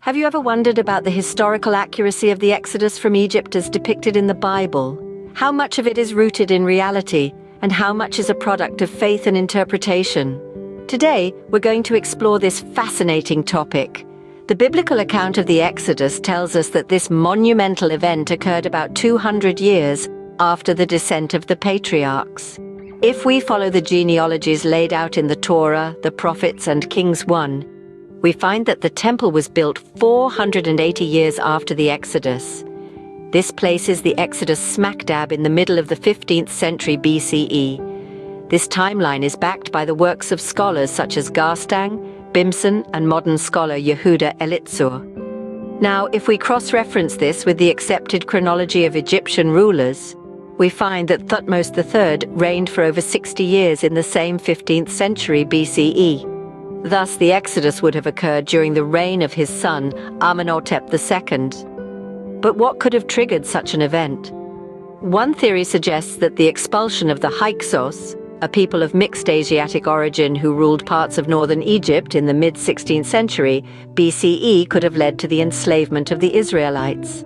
Have you ever wondered about the historical accuracy of the Exodus from Egypt as depicted in the Bible? How much of it is rooted in reality, and how much is a product of faith and interpretation? Today, we're going to explore this fascinating topic. The biblical account of the Exodus tells us that this monumental event occurred about 200 years after the descent of the patriarchs. If we follow the genealogies laid out in the Torah, the Prophets, and Kings 1, we find that the temple was built 480 years after the Exodus. This places the Exodus smack dab in the middle of the 15th century BCE. This timeline is backed by the works of scholars such as Garstang, Bimson, and modern scholar Yehuda Elitzur. Now, if we cross-reference this with the accepted chronology of Egyptian rulers, we find that Thutmose III reigned for over 60 years in the same 15th century BCE. Thus, the Exodus would have occurred during the reign of his son, Amenhotep II. But what could have triggered such an event? One theory suggests that the expulsion of the Hyksos, a people of mixed Asiatic origin who ruled parts of northern Egypt in the mid-16th century BCE, could have led to the enslavement of the Israelites.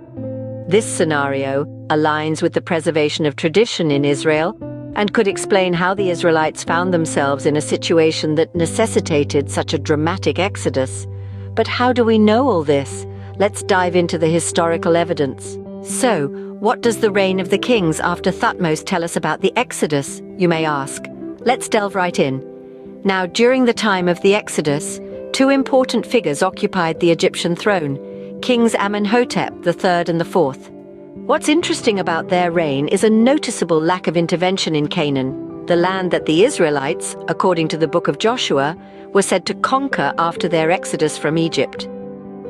This scenario aligns with the preservation of tradition in Israel and could explain how the Israelites found themselves in a situation that necessitated such a dramatic exodus. But how do we know all this? Let's dive into the historical evidence. So, what does the reign of the kings after Thutmose tell us about the Exodus, you may ask? Let's delve right in. Now, during the time of the Exodus, two important figures occupied the Egyptian throne, Kings Amenhotep III and IV. What's interesting about their reign is a noticeable lack of intervention in Canaan, the land that the Israelites, according to the book of Joshua, were said to conquer after their exodus from Egypt.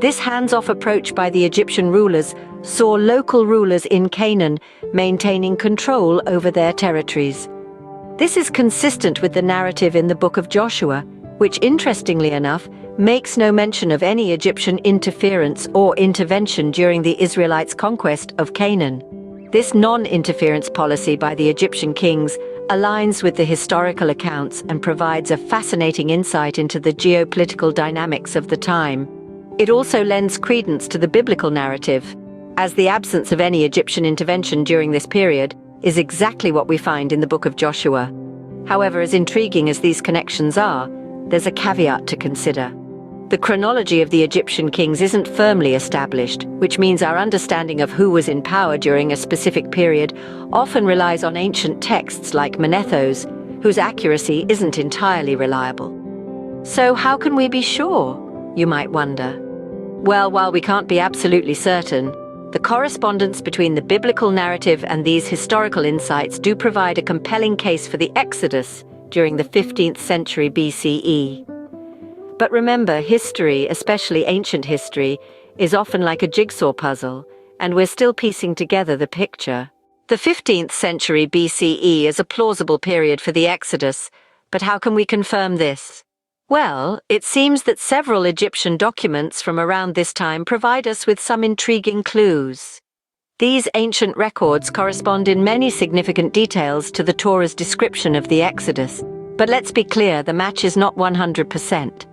This hands-off approach by the Egyptian rulers saw local rulers in Canaan maintaining control over their territories. This is consistent with the narrative in the book of Joshua, which, interestingly enough, makes no mention of any Egyptian interference or intervention during the Israelites' conquest of Canaan. This non-interference policy by the Egyptian kings aligns with the historical accounts and provides a fascinating insight into the geopolitical dynamics of the time. It also lends credence to the biblical narrative, as the absence of any Egyptian intervention during this period is exactly what we find in the book of Joshua. However, as intriguing as these connections are, there's a caveat to consider. The chronology of the Egyptian kings isn't firmly established, which means our understanding of who was in power during a specific period often relies on ancient texts like Manetho's, whose accuracy isn't entirely reliable. So how can we be sure, you might wonder? Well, while we can't be absolutely certain, the correspondence between the biblical narrative and these historical insights do provide a compelling case for the Exodus during the 15th century BCE. But remember, history, especially ancient history, is often like a jigsaw puzzle, and we're still piecing together the picture. The 15th century BCE is a plausible period for the Exodus, but how can we confirm this? Well, it seems that several Egyptian documents from around this time provide us with some intriguing clues. These ancient records correspond in many significant details to the Torah's description of the Exodus. But let's be clear, the match is not 100%.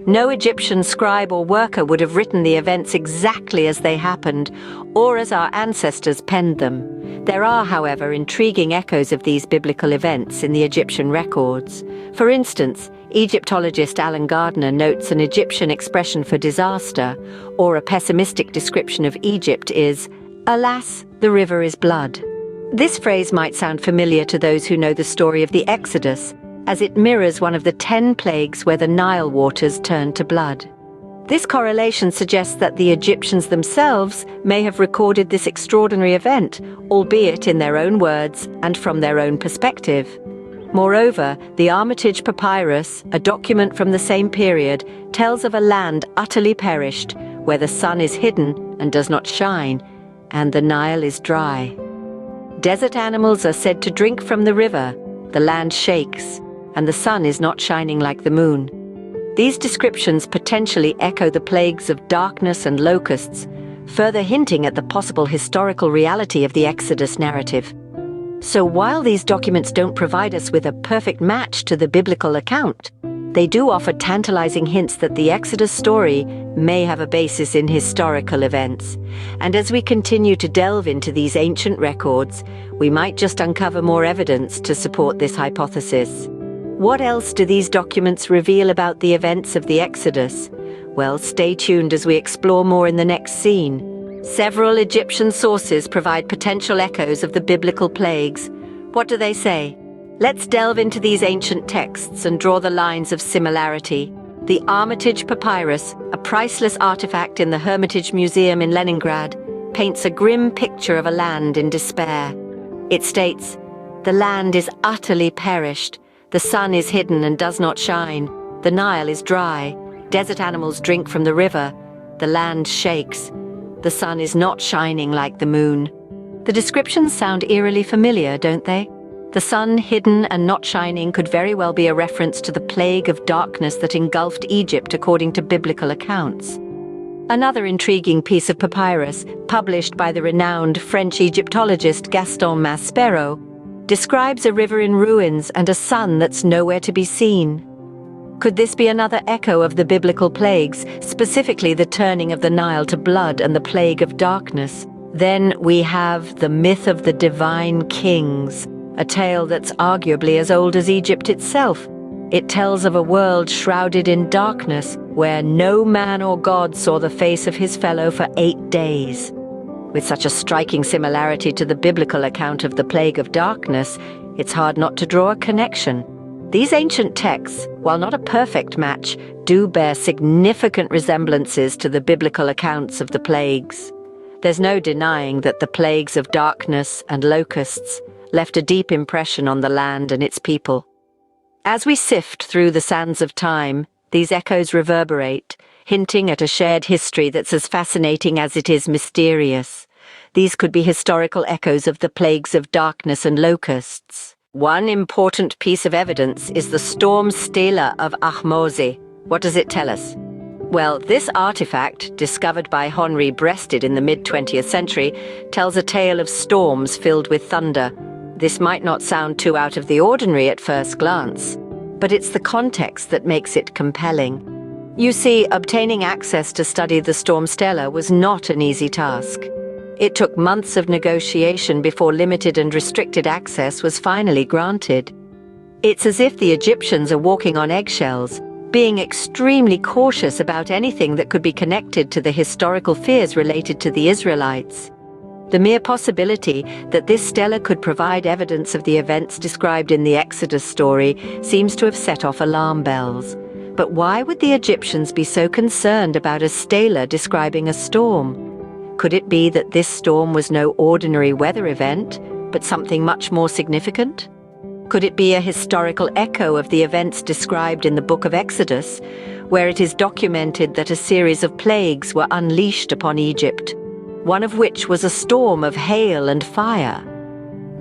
No Egyptian scribe or worker would have written the events exactly as they happened, or as our ancestors penned them. There are, however, intriguing echoes of these biblical events in the Egyptian records. For instance, Egyptologist Alan Gardner notes an Egyptian expression for disaster, or a pessimistic description of Egypt is, "Alas, the river is blood." This phrase might sound familiar to those who know the story of the Exodus, as it mirrors one of the 10 plagues where the Nile waters turned to blood. This correlation suggests that the Egyptians themselves may have recorded this extraordinary event, albeit in their own words and from their own perspective. Moreover, the Armitage Papyrus, a document from the same period, tells of a land utterly perished, where the sun is hidden and does not shine, and the Nile is dry. Desert animals are said to drink from the river, the land shakes, and the sun is not shining like the moon. These descriptions potentially echo the plagues of darkness and locusts, further hinting at the possible historical reality of the Exodus narrative. So while these documents don't provide us with a perfect match to the biblical account, they do offer tantalizing hints that the Exodus story may have a basis in historical events. And as we continue to delve into these ancient records, we might just uncover more evidence to support this hypothesis. What else do these documents reveal about the events of the Exodus? Well, stay tuned as we explore more in the next scene. Several Egyptian sources provide potential echoes of the biblical plagues. What do they say? Let's delve into these ancient texts and draw the lines of similarity. The Armitage Papyrus, a priceless artifact in the Hermitage Museum in Leningrad, paints a grim picture of a land in despair. It states, "The land is utterly perished. The sun is hidden and does not shine. The Nile is dry. Desert animals drink from the river. The land shakes. The sun is not shining like the moon." The descriptions sound eerily familiar, don't they? The sun, hidden and not shining, could very well be a reference to the plague of darkness that engulfed Egypt according to biblical accounts. Another intriguing piece of papyrus, published by the renowned French Egyptologist Gaston Maspero, describes a river in ruins and a sun that's nowhere to be seen. Could this be another echo of the biblical plagues, specifically the turning of the Nile to blood and the plague of darkness? Then we have the myth of the divine kings, a tale that's arguably as old as Egypt itself. It tells of a world shrouded in darkness, where no man or god saw the face of his fellow for 8 days. With such a striking similarity to the biblical account of the plague of darkness, it's hard not to draw a connection. These ancient texts, while not a perfect match, do bear significant resemblances to the biblical accounts of the plagues. There's no denying that the plagues of darkness and locusts left a deep impression on the land and its people. As we sift through the sands of time, these echoes reverberate, hinting at a shared history that's as fascinating as it is mysterious. These could be historical echoes of the plagues of darkness and locusts. One important piece of evidence is the storm Stela of Ahmose. What does it tell us? Well, this artifact, discovered by Henri Breasted in the mid-20th century, tells a tale of storms filled with thunder. This might not sound too out of the ordinary at first glance, but it's the context that makes it compelling. You see, obtaining access to study the storm Stela was not an easy task. It took months of negotiation before limited and restricted access was finally granted. It's as if the Egyptians are walking on eggshells, being extremely cautious about anything that could be connected to the historical fears related to the Israelites. The mere possibility that this stela could provide evidence of the events described in the Exodus story seems to have set off alarm bells. But why would the Egyptians be so concerned about a stela describing a storm? Could it be that this storm was no ordinary weather event, but something much more significant? Could it be a historical echo of the events described in the book of Exodus, where it is documented that a series of plagues were unleashed upon Egypt, one of which was a storm of hail and fire?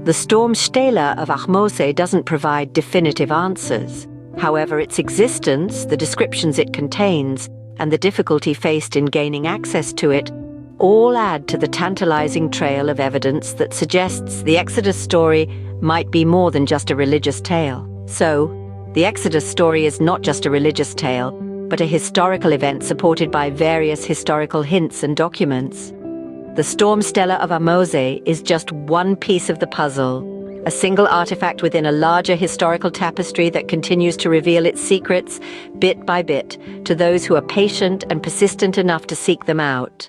The storm Stela of Ahmose doesn't provide definitive answers. However, its existence, the descriptions it contains, and the difficulty faced in gaining access to it all add to the tantalizing trail of evidence that suggests the Exodus story might be more than just a religious tale. So, the Exodus story is not just a religious tale, but a historical event supported by various historical hints and documents. The storm Stela of Ahmose is just one piece of the puzzle, a single artifact within a larger historical tapestry that continues to reveal its secrets, bit by bit, to those who are patient and persistent enough to seek them out.